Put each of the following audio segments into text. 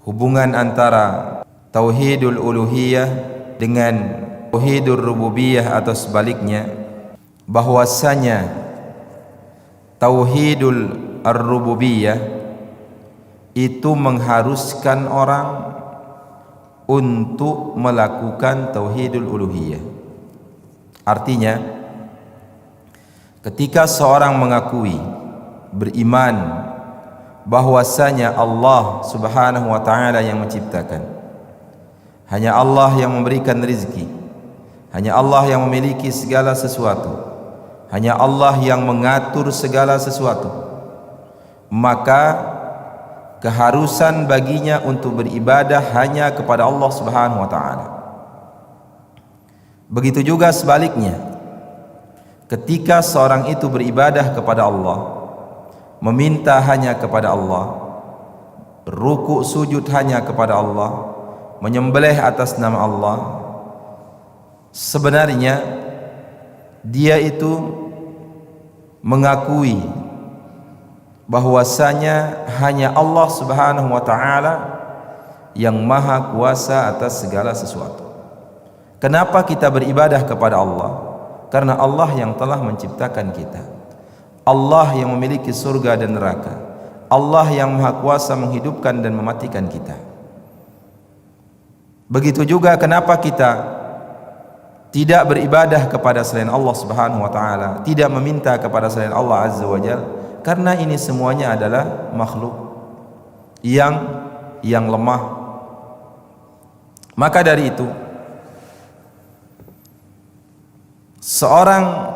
hubungan antara tauhidul uluhiyah dengan tauhidul rububiyah atau sebaliknya, bahwasanya tauhidul ar-rububiyah itu mengharuskan orang untuk melakukan tauhidul uluhiyah. Artinya, ketika seorang mengakui, beriman bahwasanya Allah Subhanahu wa taala yang menciptakan, hanya Allah yang memberikan rezeki, hanya Allah yang memiliki segala sesuatu, hanya Allah yang mengatur segala sesuatu, maka keharusan baginya untuk beribadah hanya kepada Allah Subhanahu wa taala. Begitu juga sebaliknya, ketika seorang itu beribadah kepada Allah, meminta hanya kepada Allah, berruku sujud hanya kepada Allah, menyembelih atas nama Allah, sebenarnya dia itu mengakui bahwasanya hanya Allah Subhanahu wa taala yang maha kuasa atas segala sesuatu. Kenapa kita beribadah kepada Allah? Karena Allah yang telah menciptakan kita, Allah yang memiliki surga dan neraka, Allah yang maha kuasa menghidupkan dan mematikan kita. Begitu juga kenapa kita tidak beribadah kepada selain Allah Subhanahu wa taala, tidak meminta kepada selain Allah Azza wa Jalla? Karena ini semuanya adalah makhluk yang lemah. Maka dari itu, seorang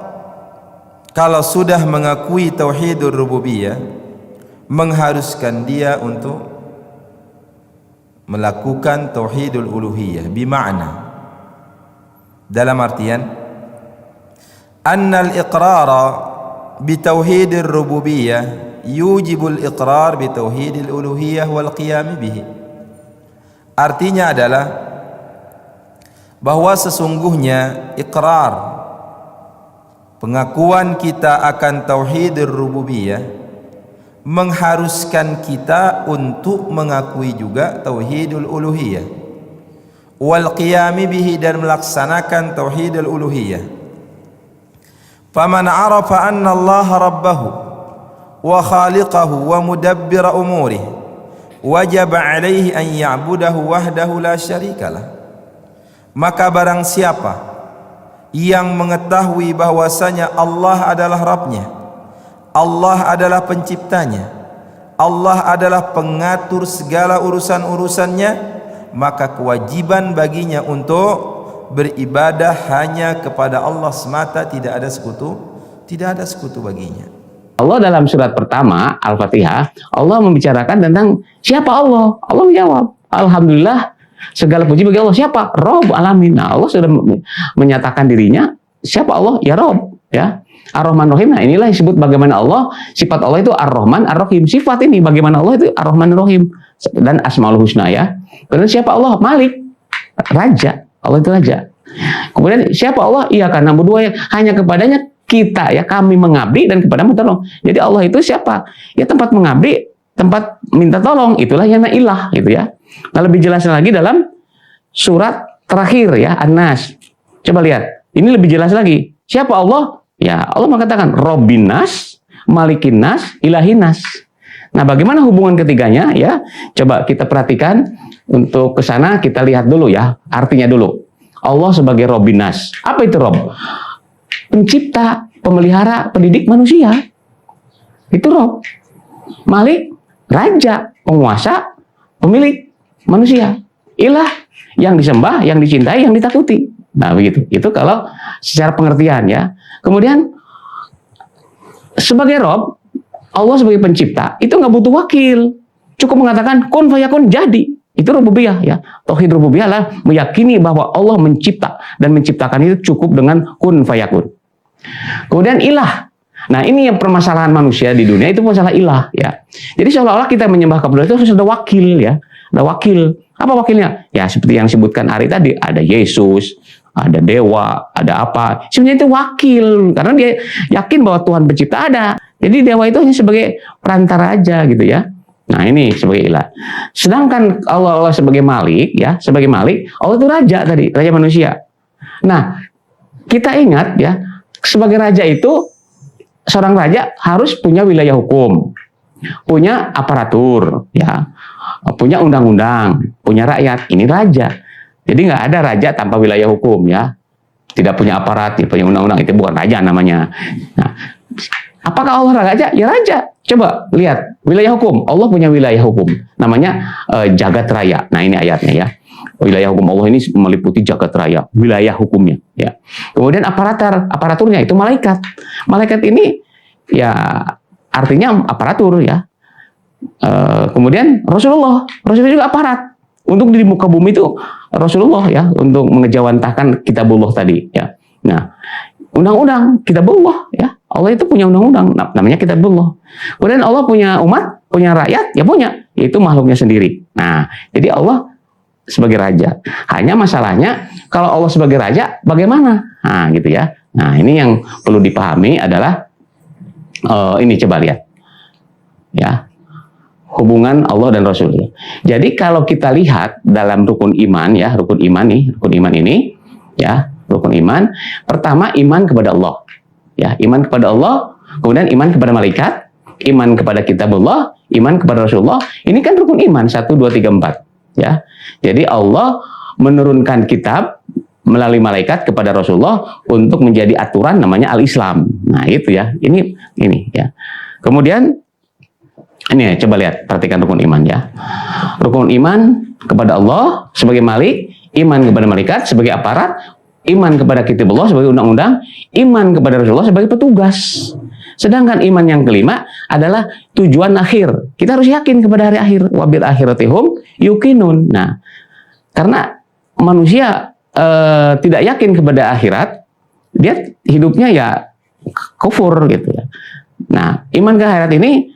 kalau sudah mengakui tauhidur rububiyah, mengharuskan dia untuk melakukan tauhidul uluhiyah, bima'na, dalam artian annal iqrara bitauhidir rububiyah yujibul iqrar bitauhidil uluhiyah wal qiyam bihi. Artinya adalah bahwa sesungguhnya iqrar, pengakuan kita akan tauhidur rububiyah, mengharuskan kita untuk mengakui juga tauhidul uluhiyah wal qiyam bihi, dan melaksanakan tauhidul uluhiyah. Faman arafa anna Allah rabbahu wa khaliqahu wa mudabbira umurih wajib alaihi an ya'budahu wahdahu la syarikalah. Maka barang siapa yang mengetahui bahwasanya Allah adalah Rabbnya, Allah adalah penciptanya, Allah adalah pengatur segala urusan-urusannya, maka kewajiban baginya untuk beribadah hanya kepada Allah semata, tidak ada sekutu baginya. Allah dalam surat pertama Al-Fatihah, Allah membicarakan tentang siapa Allah. Allah menjawab, alhamdulillah, segala puji bagi Allah. Siapa? Rabb alamin. Nah, Allah sudah menyatakan dirinya siapa Allah? Ya Rabb, ya. Ar-Rahman Rahim. Nah, inilah yang disebut bagaimana Allah, sifat Allah itu Ar-Rahman Ar-Rahim. Sifat ini bagaimana Allah itu Ar-Rahman Ar-Rahim, dan Asmaul Husna, ya. Kemudian siapa Allah? Malik, raja. Allah itu raja. Kemudian siapa Allah? Iya, karena berdua hanya kepadanya kita, ya, kami mengabdi dan kepadamu tolong. Jadi Allah itu siapa? Ya, tempat mengabdi, tempat minta tolong, itulah yang ilah, gitu, ya. Nah, lebih jelasnya lagi dalam surat terakhir, ya, An-Nas. Coba lihat, ini lebih jelas lagi. Siapa Allah? Ya, Allah mengatakan Rabbin Nas, Malikin Nas, Ilahin Nas. Nah, bagaimana hubungan ketiganya, ya? Coba kita perhatikan. Untuk ke sana kita lihat dulu, ya, artinya dulu. Allah sebagai Rabbin Nas. Apa itu Rabb? Pencipta, pemelihara, pendidik manusia. Itu Rabb. Malik, raja, penguasa, pemilik manusia. Ilah, yang disembah, yang dicintai, yang ditakuti. Nah, begitu. Itu kalau secara pengertian, ya. Kemudian sebagai Rabb, Allah sebagai pencipta, itu nggak butuh wakil. Cukup mengatakan kun fayakun, jadi. Itu rububiyah, ya. Tauhid rububiyah lah meyakini bahwa Allah mencipta, dan menciptakan itu cukup dengan kun fayakun. Kemudian ilah. Nah, ini yang permasalahan manusia di dunia, itu masalah ilah, ya. Jadi seolah-olah kita menyembah kepada itu harus ada wakil, ya. Ada wakil. Apa wakilnya? Ya, seperti yang disebutkan Ari tadi, ada Yesus, ada dewa, ada apa. Sebenarnya itu wakil, karena dia yakin bahwa Tuhan pencipta ada. Jadi dewa itu hanya sebagai perantara aja, gitu, ya. Nah, Nah, ini sebagai ilah. Sedangkan Allah sebagai Malik, ya, sebagai Malik, Allah itu raja tadi, raja manusia. Nah, kita ingat ya, sebagai raja itu, seorang raja harus punya wilayah hukum, punya aparatur, ya, punya undang-undang, punya rakyat. Ini raja. Jadi nggak ada raja tanpa wilayah hukum, ya. Tidak punya aparat, tidak punya undang-undang, itu bukan raja namanya. Nah, apakah Allah raja? Ya raja. Coba lihat wilayah hukum. Allah punya wilayah hukum, namanya jagat raya. Nah, ini ayatnya ya. Wilayah hukum Allah ini meliputi jagat raya, wilayah hukumnya. Ya. Kemudian aparaturnya itu malaikat. Malaikat ini ya artinya aparatur ya. Kemudian Rasulullah juga aparat. Untuk di muka bumi itu Rasulullah ya, untuk mengejawantahkan kitabullah tadi ya. Nah, undang-undang kitabullah ya. Allah itu punya undang-undang namanya kitabullah. Kemudian Allah punya umat, punya rakyat, ya punya. Itu makhluknya sendiri. Nah, jadi Allah sebagai raja. Hanya masalahnya kalau Allah sebagai raja bagaimana? Nah, gitu ya. Nah, ini yang perlu dipahami adalah ini coba lihat. Ya. Hubungan Allah dan Rasulnya. Jadi kalau kita lihat dalam rukun iman ya, rukun iman ini ya, rukun iman. Pertama iman kepada Allah. Ya, iman kepada Allah, kemudian iman kepada malaikat, iman kepada kitabullah, iman kepada Rasulullah. Ini kan rukun iman 1 2 3 4, ya. Jadi Allah menurunkan kitab melalui malaikat kepada Rasulullah untuk menjadi aturan namanya al-Islam. Nah, itu ya. Ini ya. Kemudian ini ya, coba lihat, perhatikan rukun iman ya. Rukun iman kepada Allah sebagai Malik, iman kepada malaikat sebagai aparat, iman kepada kitabullah sebagai undang-undang, iman kepada Rasulullah sebagai petugas. Sedangkan iman yang kelima adalah tujuan akhir. Kita harus yakin kepada hari akhir. Wabil akhiratihum yuqinun. Nah, karena manusia tidak yakin kepada akhirat, dia hidupnya ya kufur gitu ya. Nah, iman ke akhirat ini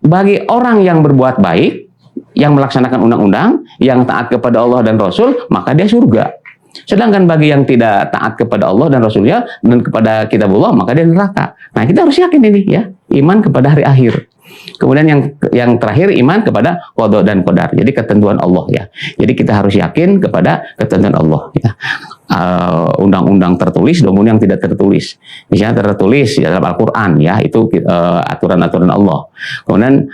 bagi orang yang berbuat baik, yang melaksanakan undang-undang, yang taat kepada Allah dan Rasul, maka dia surga. Sedangkan bagi yang tidak taat kepada Allah dan Rasulnya dan kepada kitabullah, maka dia neraka. Nah, kita harus yakin ini ya, iman kepada hari akhir. Kemudian yang terakhir iman kepada qada dan qadar. Jadi ketentuan Allah ya. Jadi kita harus yakin kepada ketentuan Allah ya. Undang-undang tertulis maupun yang tidak tertulis. Misalnya tertulis dalam Al-Qur'an ya, itu aturan-aturan Allah. Kemudian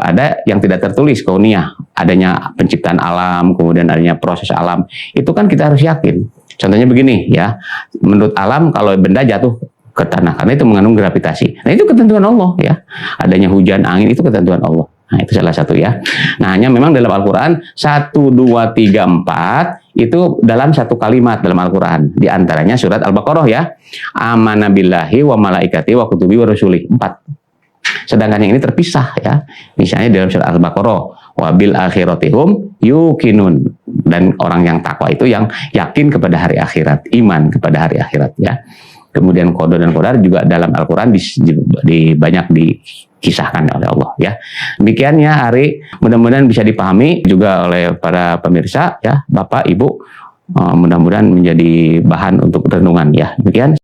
ada yang tidak tertulis, kauniyah, adanya penciptaan alam, kemudian adanya proses alam. Itu kan kita harus yakin. Contohnya begini ya. Menurut alam kalau benda jatuh ke tanah karena itu mengandung gravitasi. Nah, itu ketentuan Allah ya. Adanya hujan, angin itu ketentuan Allah. Nah, itu salah satu ya. Nah, hanya memang dalam Al-Qur'an 1 2 3 4 itu dalam satu kalimat dalam Al-Qur'an. Di antaranya surat Al-Baqarah ya. Amana billahi wa malaikati wa kutubi wa rusuli 4. Sedangkan yang ini terpisah ya. Misalnya dalam surat Al-Baqarah wabil akhiratihum yuqinun, dan orang yang takwa itu yang yakin kepada hari akhirat, iman kepada hari akhirat ya. Kemudian qada dan qadar juga dalam Al-Quran banyak dikisahkan oleh Allah ya. Demikian ya Ari, mudah-mudahan bisa dipahami juga oleh para pemirsa ya, Bapak, Ibu, mudah-mudahan menjadi bahan untuk renungan ya. Demikian.